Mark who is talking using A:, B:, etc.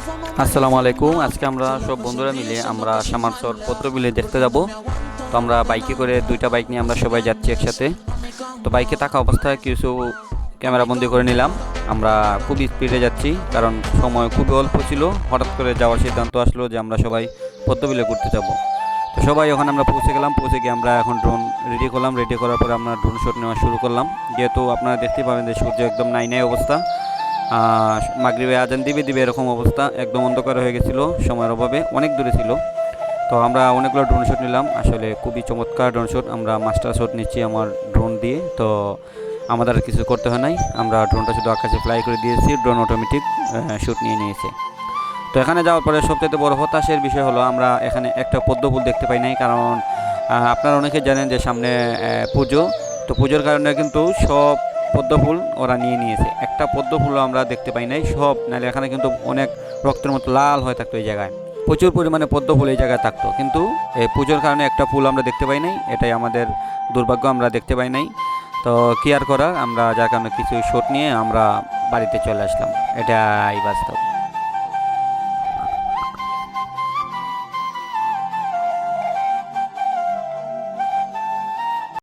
A: আসসালামু আলাইকুম। আজকে আমরা সব বন্ধুরা মিলে আমরা সামারচর পদ্মবিলে দেখতে যাব। তো আমরা বাইকে করে দুইটা বাইক নিয়ে আমরা সবাই যাচ্ছি একসাথে। তো বাইকে থাকা অবস্থায় কিছু ক্যামেরা বন্দি করে নিলাম। আমরা খুব স্পিডে যাচ্ছি কারণ সময় খুবই অল্প ছিল। হঠাৎ করে যাওয়ার সিদ্ধান্ত আসলো যে আমরা সবাই পদ্মবিলে ঘুরতে যাব। তো সবাই ওখানে আমরা পৌঁছে গেলাম। পৌঁছে গিয়ে আমরা এখন ড্রোন রেডি করলাম। রেডি করার পরে আমরা ড্রোন শট নেওয়া শুরু করলাম। যেহেতু আপনারা দেখতে পাবেন যে সূর্য একদম নাই নাই অবস্থা, মাগরিবে আজান দিবে দিবে এরকম অবস্থা, একদম অন্ধকার হয়ে গেছিলো সময়ের অভাবে, অনেক দূরে ছিল। তো আমরা অনেকগুলো ড্রোন শট নিলাম, আসলে খুবই চমৎকার ড্রোন শট। আমরা মাস্টার শট নিচ্ছি আমার ড্রোন দিয়ে। তো আমাদের আর কিছু করতে হয় নাই, আমরা ড্রোনটা শুধু আকাশে ফ্লাই করে দিয়েছি, ড্রোন অটোমেটিক শ্যুট নিয়ে নিয়েছে। তো এখানে যাওয়ার পরে সবচেয়ে বড় হতাশের বিষয় হলো আমরা এখানে একটা পদ্ম ফুল দেখতে পাই নাই। কারণ আপনারা অনেকে জানেন যে সামনে পুজো। তো পুজোর কারণে কিন্তু সব পদ্ম ফুল ওরা নিয়ে নিয়েছে, একটা পদ্ম ফুলও আমরা দেখতে পাই নাই। সব নাহলে এখানে কিন্তু অনেক রক্তের মতো লাল হয়ে থাকতো এই জায়গায়, প্রচুর পরিমাণে পদ্ম ফুল এই জায়গায় থাকতো, কিন্তু এই পুজোর কারণে একটা ফুল আমরা দেখতে পাই নাই। এটাই আমাদের দুর্ভাগ্য, আমরা দেখতে পাই নাই। তো কি আর করার, আমরা যার কারণে কিছু শট নিয়ে আমরা বাড়িতে চলে আসলাম, এটাই বাস্তব।